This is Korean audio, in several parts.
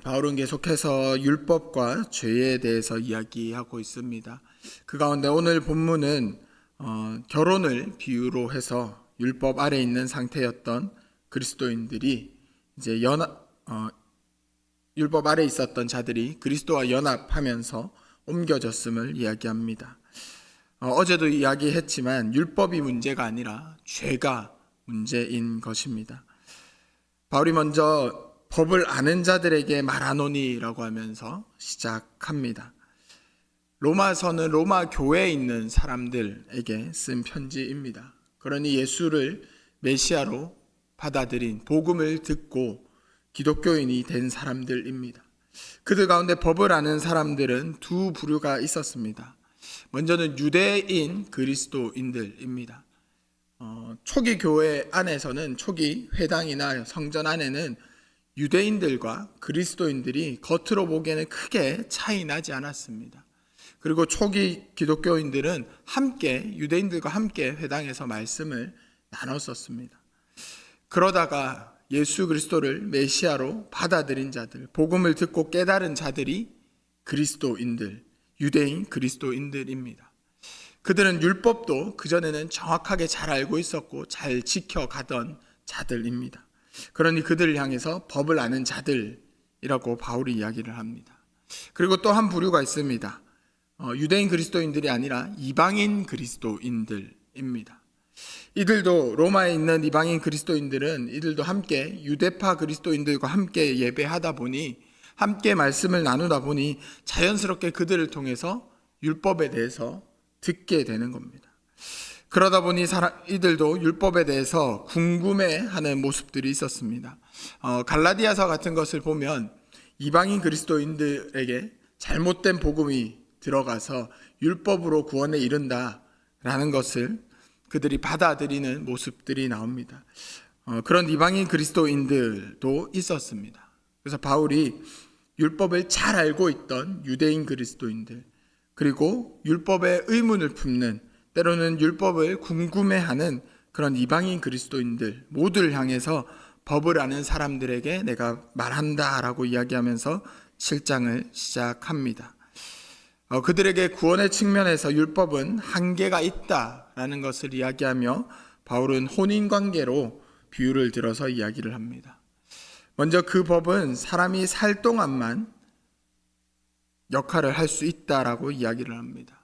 바울은 계속해서 율법과 죄에 대해서 이야기하고 있습니다. 그 가운데 오늘 본문은 결혼을 비유로 해서 율법 아래 있는 상태였던 그리스도인들이 이제 율법 아래 있었던 자들이 그리스도와 연합하면서 옮겨졌음을 이야기합니다. 어제도 이야기했지만 율법이 문제가 아니라 죄가 문제인 것입니다. 바울이 먼저 법을 아는 자들에게 말하노니라고 하면서 시작합니다. 로마서는 로마 교회에 있는 사람들에게 쓴 편지입니다. 그러니 예수를 메시아로 받아들인, 복음을 듣고 기독교인이 된 사람들입니다. 그들 가운데 법을 아는 사람들은 두 부류가 있었습니다. 먼저는 유대인 그리스도인들입니다. 초기 교회 안에서는, 초기 회당이나 성전 안에는 유대인들과 그리스도인들이 겉으로 보기에는 크게 차이 나지 않았습니다. 그리고 초기 기독교인들은 함께, 유대인들과 함께 회당에서 말씀을 나눴었습니다. 그러다가 예수 그리스도를 메시아로 받아들인 자들, 복음을 듣고 깨달은 자들이 그리스도인들, 유대인 그리스도인들입니다. 그들은 율법도 그전에는 정확하게 잘 알고 있었고 잘 지켜가던 자들입니다. 그러니 그들을 향해서 법을 아는 자들이라고 바울이 이야기를 합니다. 그리고 또 한 부류가 있습니다. 유대인 그리스도인들이 아니라 이방인 그리스도인들입니다. 이들도, 로마에 있는 이방인 그리스도인들은 이들도 함께 유대파 그리스도인들과 함께 예배하다 보니, 함께 말씀을 나누다 보니 자연스럽게 그들을 통해서 율법에 대해서 듣게 되는 겁니다. 그러다 보니 이들도 율법에 대해서 궁금해하는 모습들이 있었습니다. 갈라디아서 같은 것을 보면 이방인 그리스도인들에게 잘못된 복음이 들어가서 율법으로 구원에 이른다라는 것을 그들이 받아들이는 모습들이 나옵니다. 그런 이방인 그리스도인들도 있었습니다. 그래서 바울이 율법을 잘 알고 있던 유대인 그리스도인들, 그리고 율법의 의문을 품는, 때로는 율법을 궁금해하는 그런 이방인 그리스도인들 모두를 향해서 법을 아는 사람들에게 내가 말한다라고 이야기하면서 7장을 시작합니다. 그들에게 구원의 측면에서 율법은 한계가 있다라는 것을 이야기하며 바울은 혼인관계로 비유를 들어서 이야기를 합니다. 먼저 그 법은 사람이 살 동안만 역할을 할 수 있다라고 이야기를 합니다.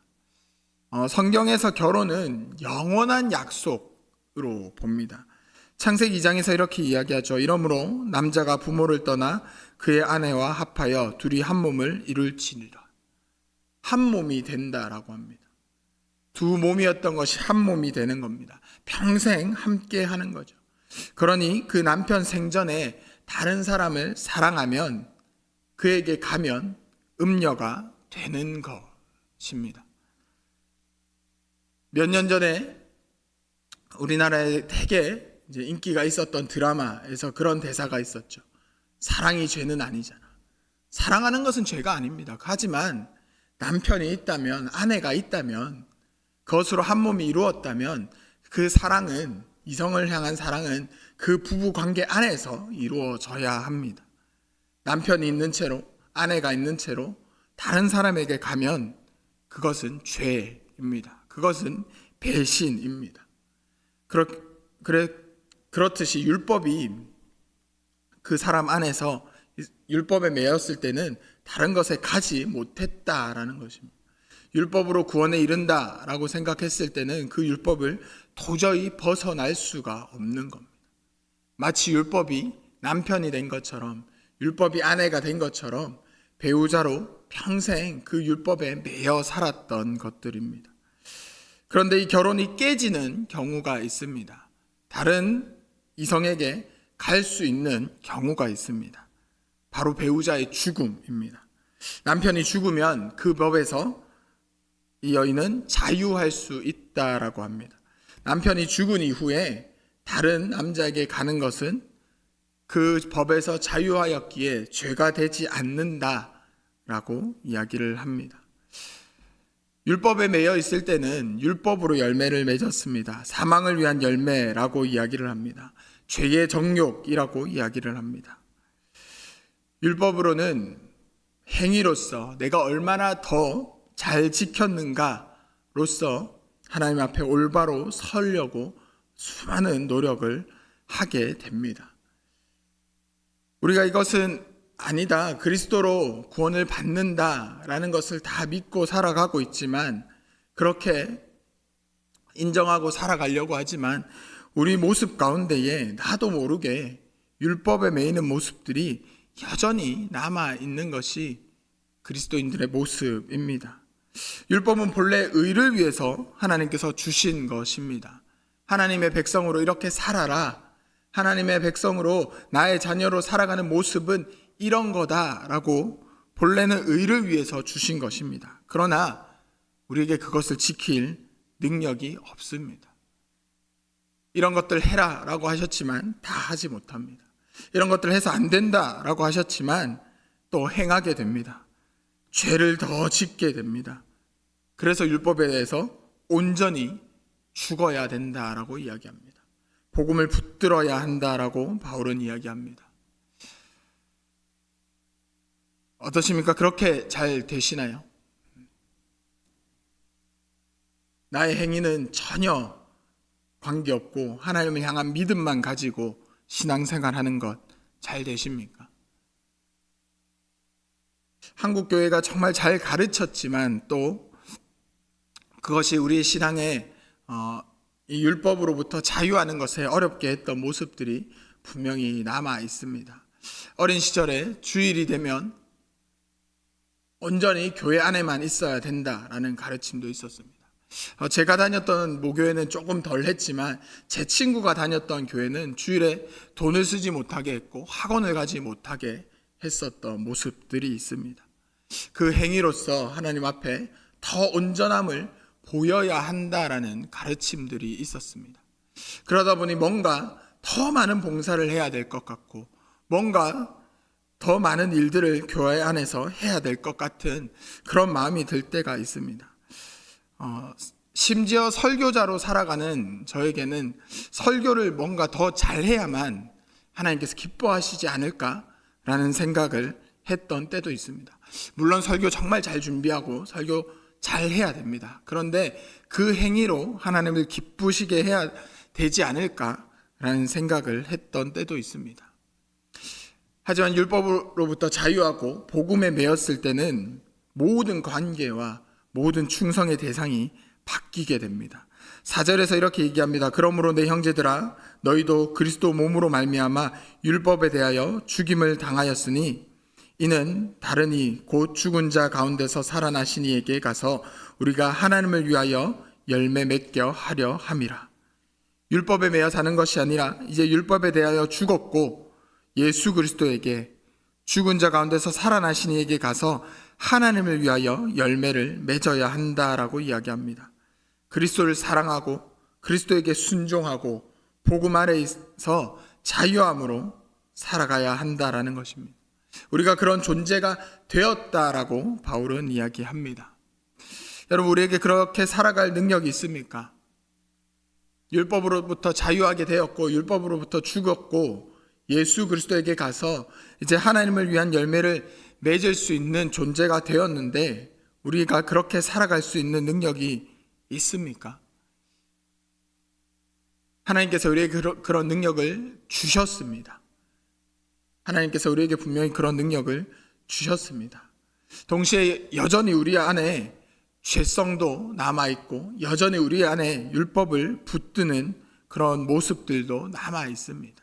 성경에서 결혼은 영원한 약속으로 봅니다. 창세기 2장에서 이렇게 이야기하죠. 이러므로 남자가 부모를 떠나 그의 아내와 합하여 둘이 한 몸을 이룰지니라. 한 몸이 된다라고 합니다. 두 몸이었던 것이 한 몸이 되는 겁니다. 평생 함께 하는 거죠. 그러니 그 남편 생전에 다른 사람을 사랑하면, 그에게 가면 음녀가 되는 것입니다. 몇 년 전에 우리나라에 되게 이제 인기가 있었던 드라마에서 그런 대사가 있었죠. 사랑이 죄는 아니잖아. 사랑하는 것은 죄가 아닙니다. 하지만 남편이 있다면, 아내가 있다면, 그것으로 한 몸이 이루었다면 그 사랑은, 이성을 향한 사랑은 그 부부 관계 안에서 이루어져야 합니다. 남편이 있는 채로, 아내가 있는 채로 다른 사람에게 가면 그것은 죄입니다. 그것은 배신입니다. 그렇듯이 율법이 그 사람 안에서, 율법에 매였을 때는 다른 것에 가지 못했다라는 것입니다. 율법으로 구원에 이른다라고 생각했을 때는 그 율법을 도저히 벗어날 수가 없는 겁니다. 마치 율법이 남편이 된 것처럼, 율법이 아내가 된 것처럼 배우자로 평생 그 율법에 매여 살았던 것들입니다. 그런데 이 결혼이 깨지는 경우가 있습니다. 다른 이성에게 갈 수 있는 경우가 있습니다. 바로 배우자의 죽음입니다. 남편이 죽으면 그 법에서 이 여인은 자유할 수 있다라고 합니다. 남편이 죽은 이후에 다른 남자에게 가는 것은 그 법에서 자유하였기에 죄가 되지 않는다라고 이야기를 합니다. 율법에 매여 있을 때는 율법으로 열매를 맺었습니다. 사망을 위한 열매라고 이야기를 합니다. 죄의 정욕이라고 이야기를 합니다. 율법으로는 행위로서 내가 얼마나 더 잘 지켰는가로서 하나님 앞에 올바로 서려고 수많은 노력을 하게 됩니다. 우리가 이것은 아니다, 그리스도로 구원을 받는다라는 것을 다 믿고 살아가고 있지만, 그렇게 인정하고 살아가려고 하지만 우리 모습 가운데에 나도 모르게 율법에 매이는 모습들이 여전히 남아 있는 것이 그리스도인들의 모습입니다. 율법은 본래 의를 위해서 하나님께서 주신 것입니다. 하나님의 백성으로 이렇게 살아라, 하나님의 백성으로 나의 자녀로 살아가는 모습은 이런 거다라고 본래는 의를 위해서 주신 것입니다. 그러나 우리에게 그것을 지킬 능력이 없습니다. 이런 것들 해라 라고 하셨지만 다 하지 못합니다. 이런 것들 해서 안 된다 라고 하셨지만 또 행하게 됩니다. 죄를 더 짓게 됩니다. 그래서 율법에 대해서 온전히 죽어야 된다라고 이야기합니다. 복음을 붙들어야 한다라고 바울은 이야기합니다. 어떠십니까? 그렇게 잘 되시나요? 나의 행위는 전혀 관계없고 하나님을 향한 믿음만 가지고 신앙생활하는 것 잘 되십니까? 한국 교회가 정말 잘 가르쳤지만 또 그것이 우리의 신앙에 이 율법으로부터 자유하는 것에 어렵게 했던 모습들이 분명히 남아 있습니다. 어린 시절에 주일이 되면 온전히 교회 안에만 있어야 된다라는 가르침도 있었습니다. 제가 다녔던 모교회는 조금 덜 했지만 제 친구가 다녔던 교회는 주일에 돈을 쓰지 못하게 했고 학원을 가지 못하게 했었던 모습들이 있습니다. 그 행위로서 하나님 앞에 더 온전함을 보여야 한다라는 가르침들이 있었습니다. 그러다 보니 뭔가 더 많은 봉사를 해야 될 것 같고 뭔가 더 많은 일들을 교회 안에서 해야 될 것 같은 그런 마음이 들 때가 있습니다. 심지어 설교자로 살아가는 저에게는 설교를 뭔가 더 잘해야만 하나님께서 기뻐하시지 않을까라는 생각을 했던 때도 있습니다. 물론 설교 정말 잘 준비하고 설교 잘 해야 됩니다. 그런데 그 행위로 하나님을 기쁘시게 해야 되지 않을까라는 생각을 했던 때도 있습니다. 하지만 율법으로부터 자유하고 복음에 매였을 때는 모든 관계와 모든 충성의 대상이 바뀌게 됩니다. 4절에서 이렇게 얘기합니다. 그러므로 내 형제들아 너희도 그리스도 몸으로 말미암아 율법에 대하여 죽임을 당하였으니 이는 다른 이 곧 죽은 자 가운데서 살아나신 이에게 가서 우리가 하나님을 위하여 열매 맺게 하려 함이라. 율법에 매여 사는 것이 아니라 이제 율법에 대하여 죽었고 예수 그리스도에게 죽은 자 가운데서 살아나신 이에게 가서 하나님을 위하여 열매를 맺어야 한다라고 이야기합니다. 그리스도를 사랑하고 그리스도에게 순종하고 복음 아래에서 자유함으로 살아가야 한다라는 것입니다. 우리가 그런 존재가 되었다라고 바울은 이야기합니다. 여러분, 우리에게 그렇게 살아갈 능력이 있습니까? 율법으로부터 자유하게 되었고 율법으로부터 죽었고 예수 그리스도에게 가서 이제 하나님을 위한 열매를 맺을 수 있는 존재가 되었는데 우리가 그렇게 살아갈 수 있는 능력이 있습니까? 하나님께서 우리에게 그런 능력을 주셨습니다. 하나님께서 우리에게 분명히 그런 능력을 주셨습니다. 동시에 여전히 우리 안에 죄성도 남아있고 여전히 우리 안에 율법을 붙드는 그런 모습들도 남아 있습니다.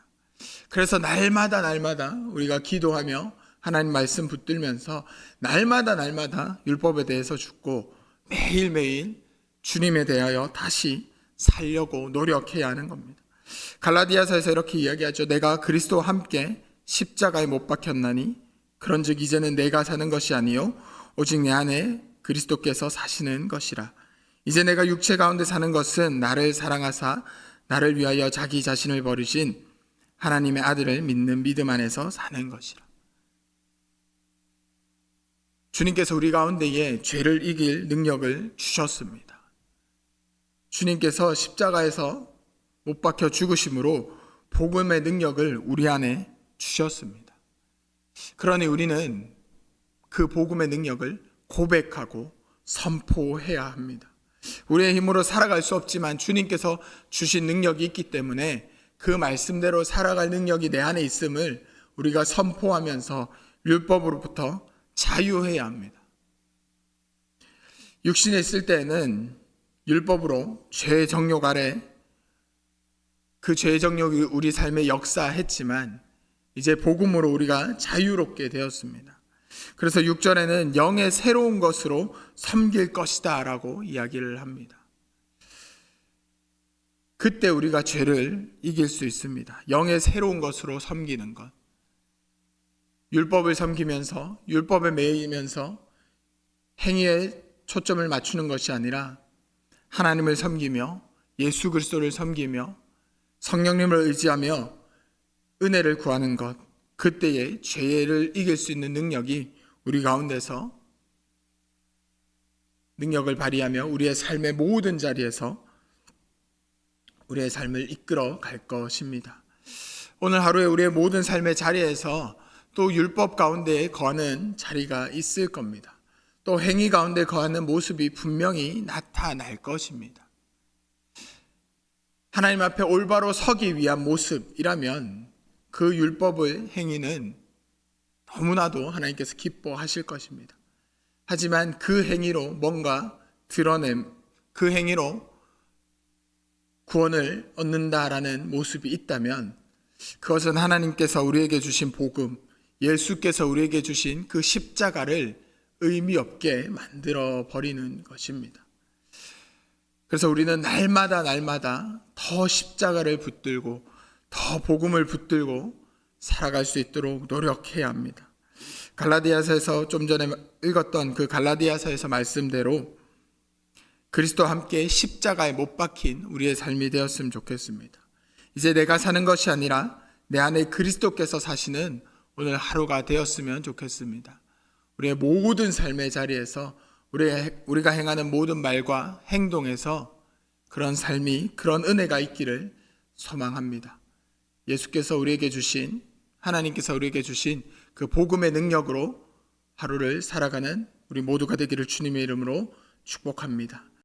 그래서 날마다 우리가 기도하며 하나님 말씀 붙들면서 날마다 율법에 대해서 죽고 매일매일 주님에 대하여 다시 살려고 노력해야 하는 겁니다. 갈라디아서에서 이렇게 이야기하죠. 내가 그리스도와 함께 십자가에 못 박혔나니 그런즉 이제는 내가 사는 것이 아니요 오직 내 안에 그리스도께서 사시는 것이라. 이제 내가 육체 가운데 사는 것은 나를 사랑하사 나를 위하여 자기 자신을 버리신 하나님의 아들을 믿는 믿음 안에서 사는 것이라. 주님께서 우리 가운데에 죄를 이길 능력을 주셨습니다. 주님께서 십자가에서 못 박혀 죽으심으로 복음의 능력을 우리 안에 주셨습니다. 그러니 우리는 그 복음의 능력을 고백하고 선포해야 합니다. 우리의 힘으로 살아갈 수 없지만 주님께서 주신 능력이 있기 때문에 그 말씀대로 살아갈 능력이 내 안에 있음을 우리가 선포하면서 율법으로부터 자유해야 합니다. 육신에 있을 때에는 율법으로 죄의 정욕 아래 그 죄의 정욕이 우리 삶에 역사했지만 이제 복음으로 우리가 자유롭게 되었습니다. 그래서 6절에는 영의 새로운 것으로 섬길 것이다 라고 이야기를 합니다. 그때 우리가 죄를 이길 수 있습니다. 영의 새로운 것으로 섬기는 것. 율법을 섬기면서 율법에 매이면서 행위에 초점을 맞추는 것이 아니라 하나님을 섬기며 예수 그리스도를 섬기며 성령님을 의지하며 은혜를 구하는 것, 그때에 죄를 이길 수 있는 능력이 우리 가운데서 능력을 발휘하며 우리의 삶의 모든 자리에서 우리의 삶을 이끌어 갈 것입니다. 오늘 하루에 우리의 모든 삶의 자리에서 또 율법 가운데 거하는 자리가 있을 겁니다. 또 행위 가운데 거하는 모습이 분명히 나타날 것입니다. 하나님 앞에 올바로 서기 위한 모습이라면 그 율법의 행위는 너무나도 하나님께서 기뻐하실 것입니다. 하지만 그 행위로 뭔가 드러냄, 그 행위로 구원을 얻는다라는 모습이 있다면 그것은 하나님께서 우리에게 주신 복음, 예수께서 우리에게 주신 그 십자가를 의미 없게 만들어 버리는 것입니다. 그래서 우리는 날마다 더 십자가를 붙들고 더 복음을 붙들고 살아갈 수 있도록 노력해야 합니다. 갈라디아서에서 좀 전에 읽었던 그 갈라디아서에서 말씀대로 그리스도와 함께 십자가에 못 박힌 우리의 삶이 되었으면 좋겠습니다. 이제 내가 사는 것이 아니라 내 안에 그리스도께서 사시는 오늘 하루가 되었으면 좋겠습니다. 우리의 모든 삶의 자리에서 우리가 행하는 모든 말과 행동에서 그런 삶이, 그런 은혜가 있기를 소망합니다. 예수께서 우리에게 주신, 하나님께서 우리에게 주신 그 복음의 능력으로 하루를 살아가는 우리 모두가 되기를 주님의 이름으로 축복합니다.